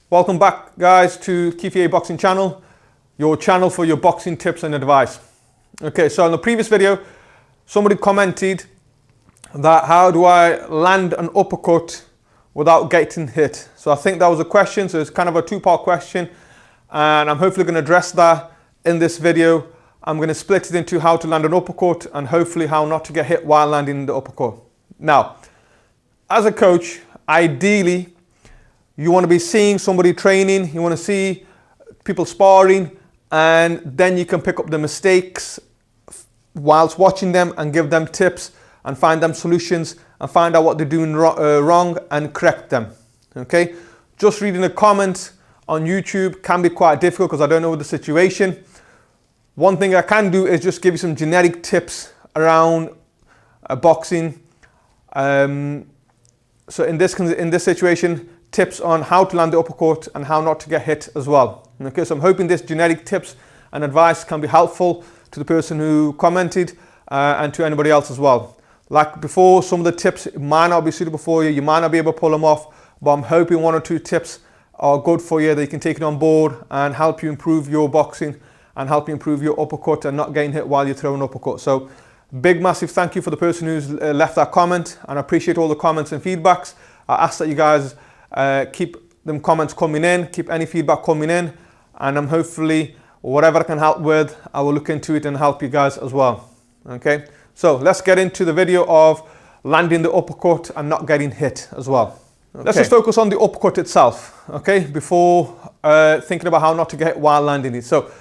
Welcome back, guys, to KFA Boxing Channel, your channel for your boxing tips and advice. Okay, so in the previous video, somebody commented that how do I land an uppercut without getting hit? So I think that was a question, so it's kind of a two-part question, and I'm hopefully going to address that in this video. I'm going to split it into how to land an uppercut and hopefully how not to get hit while landing the uppercut. Now, as a coach, ideally, you want to be seeing somebody training, you want to see people sparring, and then you can pick up the mistakes whilst watching them and give them tips and find them solutions and find out what they're doing wrong and correct them. Okay? Just reading the comments on YouTube can be quite difficult because I don't know the situation. One thing I can do is just give you some generic tips around boxing. So in this situation, tips on how to land the uppercut and how not to get hit as well. Okay, so I'm hoping this generic tips and advice can be helpful to the person who commented and to anybody else as well. Like before, some of the tips might not be suitable for you. You might not be able to pull them off, but I'm hoping one or two tips are good for you that you can take it on board and help you improve your boxing and help you improve your uppercut and not getting hit while you're throwing uppercut. So big, massive thank you for the person who's left that comment, and I appreciate all the comments and feedbacks. I ask that you guys keep them comments coming in, keep any feedback coming in, and I'm hopefully whatever I can help with, I will look into it and help you guys as well. Okay, so let's get into the video of landing the uppercut and not getting hit as well. Okay. Let's just focus on the uppercut itself, okay, before thinking about how not to get hit while landing it. So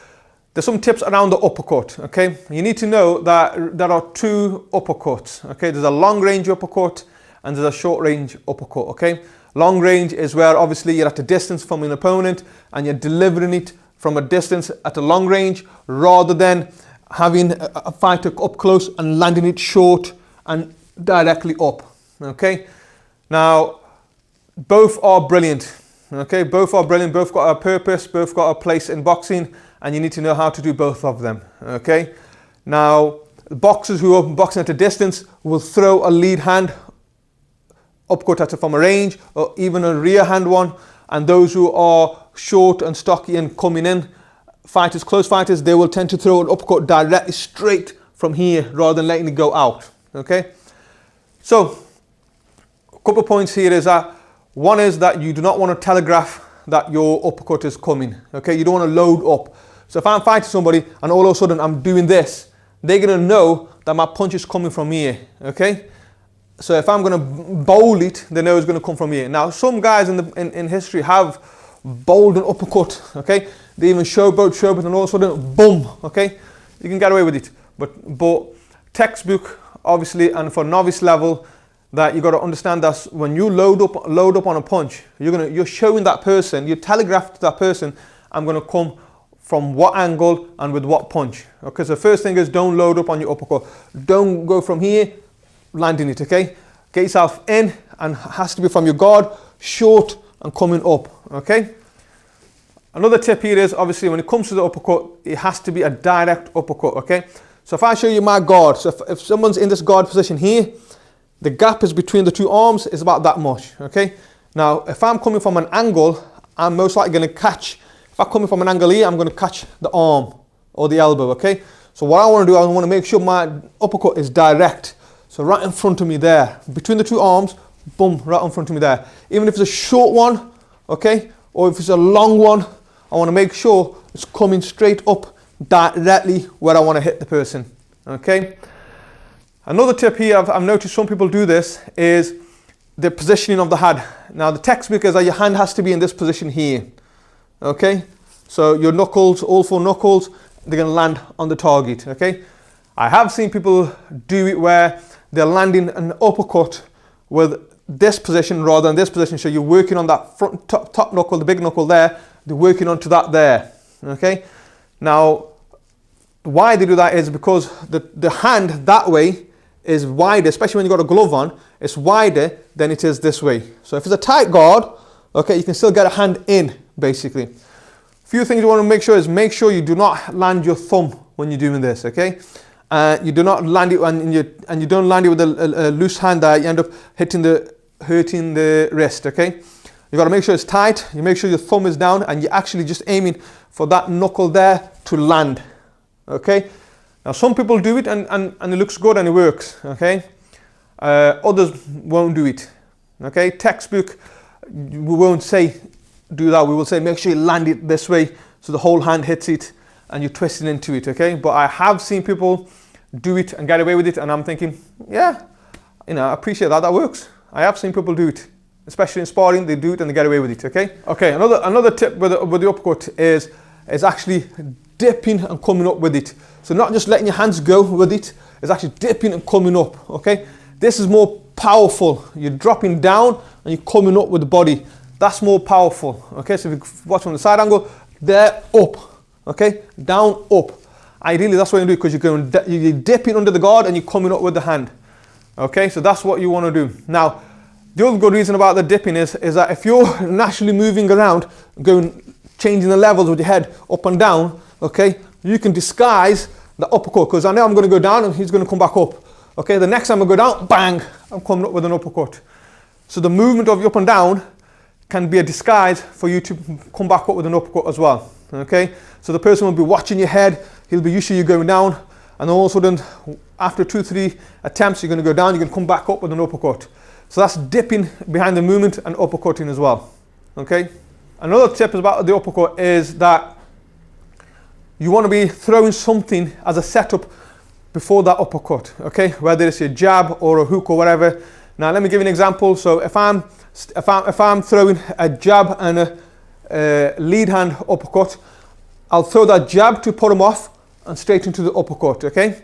there's some tips around the uppercut, okay? You need to know that there are two uppercuts, okay? There's a long range uppercut and there's a short range uppercut, okay? Long range is where obviously you're at a distance from an opponent and you're delivering it from a distance at a long range rather than having a fighter up close and landing it short and directly up, okay? Now, both are brilliant, okay? Both are brilliant, both got a purpose, both got a place in boxing, and you need to know how to do both of them, okay? Now, boxers who are boxing at a distance will throw a lead hand uppercut from a range or even a rear hand one, and those who are short and stocky and coming in, fighters, close fighters, they will tend to throw an uppercut directly straight from here rather than letting it go out, okay? So, a couple of points here is that one is that you do not want to telegraph that your uppercut is coming, okay? You don't want to load up. So if I'm fighting somebody and all of a sudden I'm doing this, they're going to know that my punch is coming from here, okay? So if I'm going to bowl it, they know it's going to come from here. Now, some guys in history have bowled an uppercut, okay? They even showboat, and all of a sudden, boom, okay? You can get away with it. But textbook, obviously, and for novice level, that you got to understand that when you load up on a punch, you're showing that person, you telegraph to that person, I'm going to come from what angle and with what punch. Okay, so the first thing is don't load up on your uppercut. Don't go from here, landing it, okay? Get yourself in, and it has to be from your guard, short and coming up, okay? Another tip here is, obviously, when it comes to the uppercut, it has to be a direct uppercut, okay? So if I show you my guard, so if someone's in this guard position here, the gap is between the two arms is about that much, okay? Now, if I'm coming from an angle, I'm most likely going to catch, if I'm coming from an angle here, I'm going to catch the arm or the elbow, okay? So what I want to do, I want to make sure my uppercut is direct. So right in front of me there, between the two arms, boom, right in front of me there. Even if it's a short one, okay, or if it's a long one, I want to make sure it's coming straight up directly where I want to hit the person, okay? Another tip here, I've noticed some people do this, is the positioning of the hand. Now the textbook is that your hand has to be in this position here, okay? So your knuckles, all four knuckles, they're going to land on the target, okay? I have seen people do it where they're landing an uppercut with this position rather than this position. So you're working on that front top knuckle, the big knuckle there, they're working onto that there, okay? Now, why they do that is because the hand that way is wider, especially when you've got a glove on, it's wider than it is this way. So if it's a tight guard, okay, you can still get a hand in, basically. A few things you want to make sure you do not land your thumb when you're doing this, okay? You do not land it and you don't land it with a loose hand that you end up hurting the wrist, okay? You got to make sure it's tight. You make sure your thumb is down and you're actually just aiming for that knuckle there to land. Okay. Now some people do it and it looks good and it works. Okay. Others won't do it. Okay. Textbook, we won't say do that. We will say make sure you land it this way so the whole hand hits it and you twist it into it. Okay. But I have seen people do it and get away with it, and I'm thinking, yeah, I appreciate that. That works. I have seen people do it, especially in sparring. They do it and they get away with it. Okay. Okay. Another tip with the uppercut is actually dipping and coming up with it. So not just letting your hands go with it. It's actually dipping and coming up. Okay. This is more powerful. You're dropping down and you're coming up with the body. That's more powerful. Okay. So if you watch from the side angle, there, up. Okay. Down, up. Ideally, that's what you do, because you're dipping under the guard and you're coming up with the hand. Okay, so that's what you want to do. Now, the other good reason about the dipping is that if you're naturally moving around, changing the levels with your head up and down, okay, you can disguise the uppercut, because I know I'm going to go down and he's going to come back up. Okay, the next time I go down, bang, I'm coming up with an uppercut. So the movement of you up and down can be a disguise for you to come back up with an uppercut as well. Okay, so the person will be watching your head. He'll be used to you going down, and all of a sudden, after 2-3 attempts, you're going to go down, you're going to come back up with an uppercut. So that's dipping behind the movement and uppercutting as well. Okay. Another tip about the uppercut is that you want to be throwing something as a setup before that uppercut. Okay, whether it's your jab or a hook or whatever. Now let me give you an example. So if I'm throwing a jab and a lead hand uppercut, I'll throw that jab to put him off and straight into the uppercut. Okay,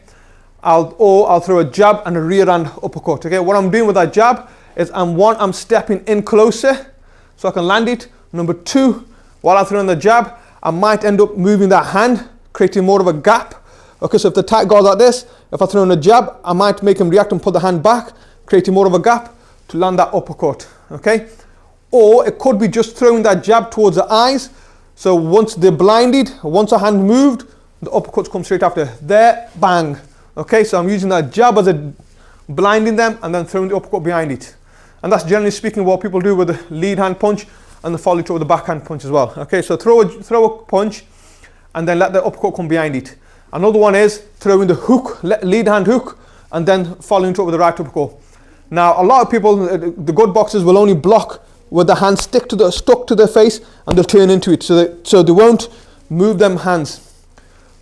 I'll throw a jab and a rear hand uppercut. Okay, what I'm doing with that jab is I'm stepping in closer so I can land it. Number two, while I'm throwing the jab, I might end up moving that hand, creating more of a gap. Okay, so if the tight guard like this, if I throw in a jab, I might make him react and put the hand back, creating more of a gap to land that uppercut. Okay, or it could be just throwing that jab towards the eyes. So once they're blinded, once a hand moved, the uppercuts come straight after. There, bang. Okay, so I'm using that jab as a blinding them and then throwing the uppercut behind it. And that's generally speaking what people do with the lead hand punch and the follow through with the backhand punch as well. Okay, so throw a punch and then let the uppercut come behind it. Another one is throwing the hook, lead hand hook, and then following through with the right uppercut. Now, a lot of people, the good boxers will only block with the hand stuck to their face, and they'll turn into it. So they won't move them hands.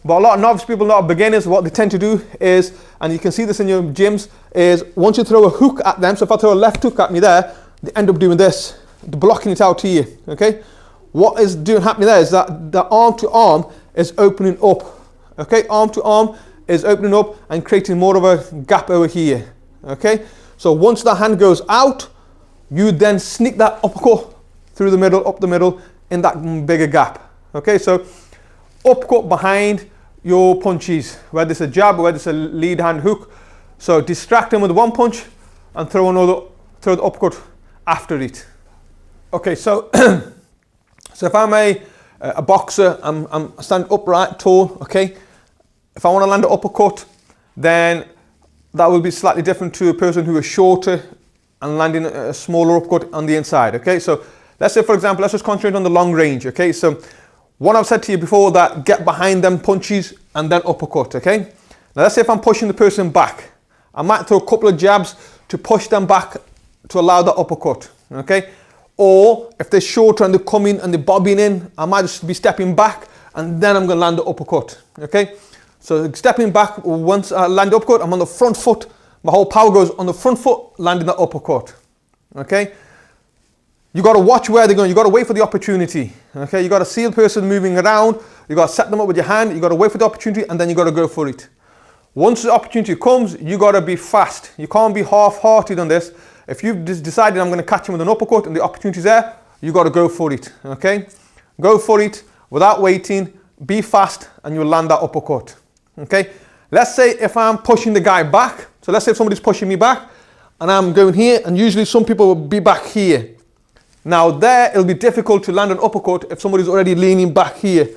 But a lot of novice people, a lot of beginners, what they tend to do is, and you can see this in your gyms, is once you throw a hook at them, so if I throw a left hook at me there, they end up doing this, blocking it out here. Okay, what is happening there is that the arm to arm is opening up. Okay, arm to arm is opening up and creating more of a gap over here. Okay, so once the hand goes out, you then sneak that uppercut through the middle, up the middle, in that bigger gap. Okay, so uppercut behind your punches, whether it's a jab or whether it's a lead hand hook. So distract them with one punch and throw the uppercut after it. Okay, so so if I'm a boxer, I'm standing upright, tall. Okay, if I want to land an uppercut, then that will be slightly different to a person who is shorter and landing a smaller uppercut on the inside. Okay, so let's say, for example, let's just concentrate on the long range. Okay, so what I've said to you before, that get behind them punches and then uppercut. Okay, now let's say if I'm pushing the person back, I might throw a couple of jabs to push them back to allow the uppercut. Okay, or if they're shorter and they're coming and they're bobbing in, I might just be stepping back and then I'm going to land the uppercut. Okay, so stepping back, once I land the uppercut, I'm on the front foot. My whole power goes on the front foot, landing the uppercut. Okay, you got to watch where they're going. You got to wait for the opportunity. Okay, you got to see the person moving around. You got to set them up with your hand. You got to wait for the opportunity, and then you got to go for it. Once the opportunity comes, you got to be fast. You can't be half-hearted on this. If you've decided I'm going to catch him with an uppercut and the opportunity's there, you got to go for it. Okay, go for it without waiting. Be fast, and you'll land that uppercut. Okay, let's say if I'm pushing the guy back. So let's say if somebody's pushing me back and I'm going here, and usually some people will be back here. Now there, it'll be difficult to land an uppercut if somebody's already leaning back here.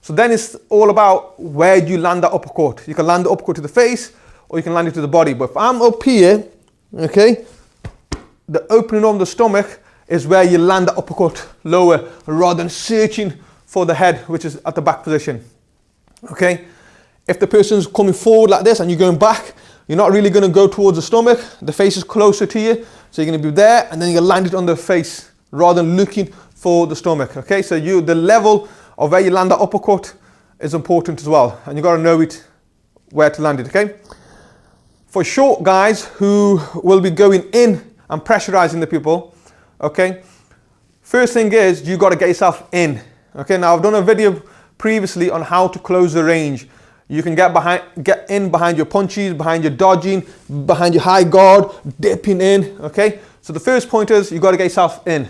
So then it's all about where do you land that uppercut. You can land the uppercut to the face or you can land it to the body. But if I'm up here, okay, the opening of the stomach is where you land the uppercut lower rather than searching for the head, which is at the back position. Okay? If the person's coming forward like this and you're going back, you're not really going to go towards the stomach. The face is closer to you, so you're going to be there, and then you're going to land it on the face rather than looking for the stomach. Okay? So the level of where you land the uppercut is important as well, and you got to know it where to land it. Okay? For short guys who will be going in and pressurizing the people, okay, first thing is you got to get yourself in. Okay, now I've done a video previously on how to close the range. You can get in behind your punches, behind your dodging, behind your high guard, dipping in. Okay, so the first point is you got to get yourself in.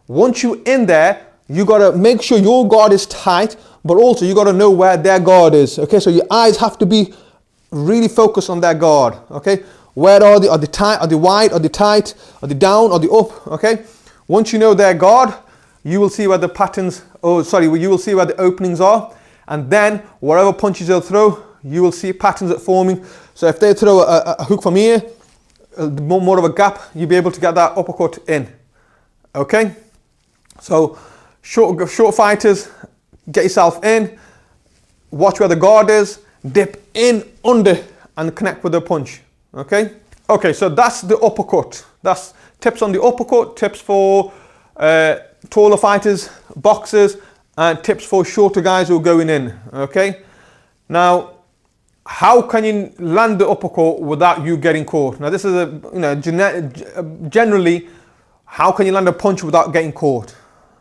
Once you're in there, you got to make sure your guard is tight, but also you got to know where their guard is. Okay, so your eyes have to be really focused on their guard. Okay, where are they? Are they tight? Are they wide? Are they tight? Are they down? Are they up? Okay, once you know their guard, you will see where the patterns, you will see where the openings are, and then whatever punches they'll throw, you will see patterns that forming. So if they throw a hook from here, more of a gap, you'll be able to get that uppercut in. Okay, so short fighters, get yourself in, watch where the guard is, dip in, under, and connect with the punch. Okay, so that's the uppercut. That's tips on the uppercut, tips for taller fighters, boxers, and tips for shorter guys who are going in. Okay, now how can you land the uppercut without you getting caught? Now this is generally, how can you land a punch without getting caught?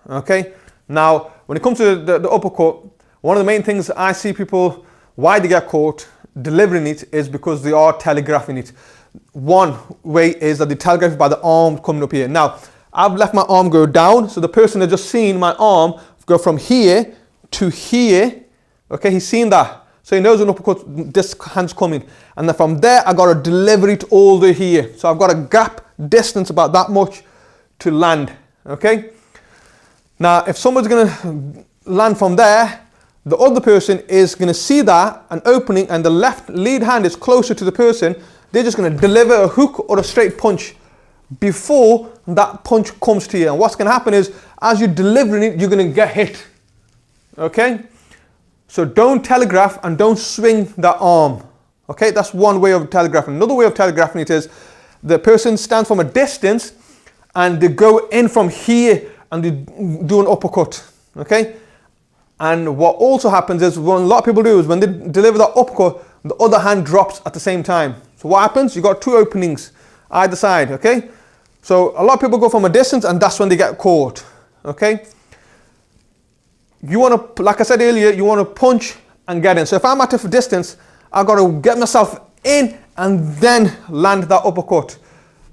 Okay, now when it comes to the uppercut, one of the main things I see people, why they get caught delivering it, is because they are telegraphing it. One way is that they telegraph by the arm coming up here. Now I've left my arm go down, so the person has just seen my arm go from here to here. Okay, he's seen that, so he knows an uppercut, this hand's coming, and then from there I got to deliver it all the way here. So I've got a gap distance about that much to land. Okay, now if someone's going to land from there, the other person is going to see that an opening, and the left lead hand is closer to the person. They're just going to deliver a hook or a straight punch before that punch comes to you. And what's going to happen is, as you're delivering it, you're going to get hit. Okay, so don't telegraph and don't swing that arm. Okay, that's one way of telegraphing. Another way of telegraphing it is the person stands from a distance and they go in from here and they do an uppercut. Okay, and what also happens is, what a lot of people do is when they deliver that uppercut, the other hand drops at the same time. So what happens? You got two openings either side. Okay, so a lot of people go from a distance, and that's when they get caught. Okay, you want to, like I said earlier, you want to punch and get in. So if I'm at a distance, I got to get myself in and then land that uppercut.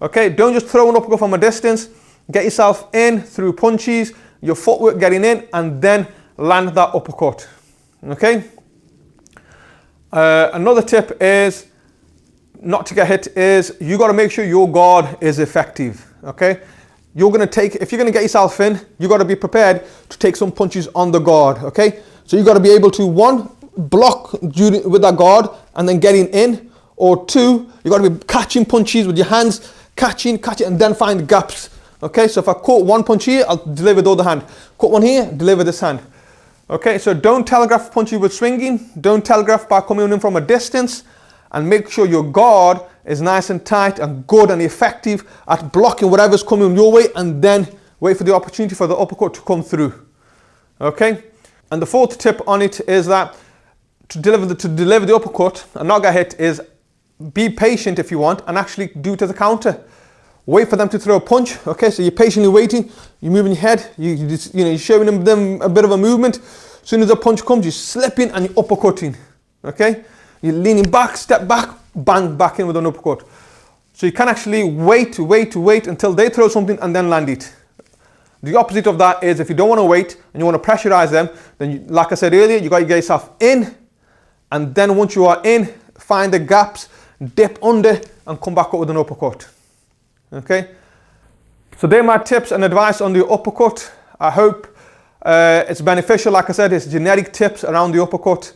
Okay, don't just throw an uppercut from a distance. Get yourself in through punches, your footwork getting in, and then land that uppercut. Okay, another tip is not to get hit is you got to make sure your guard is effective. Okay, you're going to take, if you're going to get yourself in, you got to be prepared to take some punches on the guard. Okay, so you got to be able to, one, block with that guard and then getting in, or two, you got to be catching punches with your hands, catching, and then find gaps. Okay, so if I caught one punch here, I'll deliver the other hand. Caught one here, deliver this hand. Okay, so don't telegraph punches with swinging. Don't telegraph by coming in from a distance, and make sure your guard is nice and tight and good and effective at blocking whatever's coming your way, and then wait for the opportunity for the uppercut to come through. Okay, and the fourth tip on it is that to deliver the uppercut and not get hit is be patient if you want, and actually do it as a counter. Wait for them to throw a punch. Okay, so you're patiently waiting, you're moving your head, you're showing them a bit of a movement. As soon as the punch comes, you're slipping and you're uppercutting. Okay, you're leaning back, step back, bang, back in with an uppercut. So you can actually wait until they throw something and then land it. The opposite of that is, if you don't want to wait and you want to pressurize them, then like I said earlier, you got to get yourself in, and then once you are in, find the gaps, dip under, and come back up with an uppercut. Okay, so they're my tips and advice on the uppercut. I hope it's beneficial. Like I said, it's generic tips around the uppercut.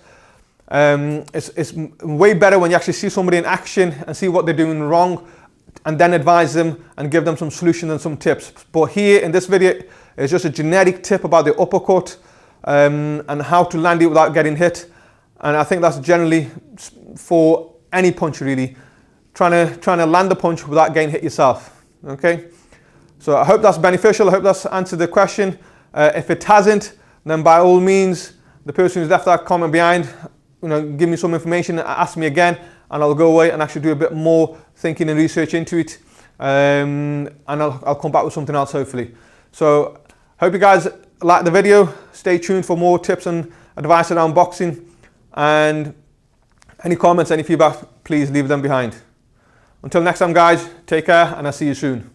It's way better when you actually see somebody in action and see what they're doing wrong, and then advise them and give them some solutions and some tips. But here in this video is just a generic tip about the uppercut and how to land it without getting hit. And I think that's generally for any punch really, trying to land the punch without getting hit yourself. Okay, so I hope that's beneficial. I hope that's answered the question. If it hasn't, then by all means, the person who's left that comment behind, give me some information, ask me again, and I'll go away and actually do a bit more thinking and research into it, and I'll come back with something else hopefully. So hope you guys like the video. Stay tuned for more tips and advice around boxing, and any comments, any feedback, please leave them behind. Until next time guys, take care and I'll see you soon.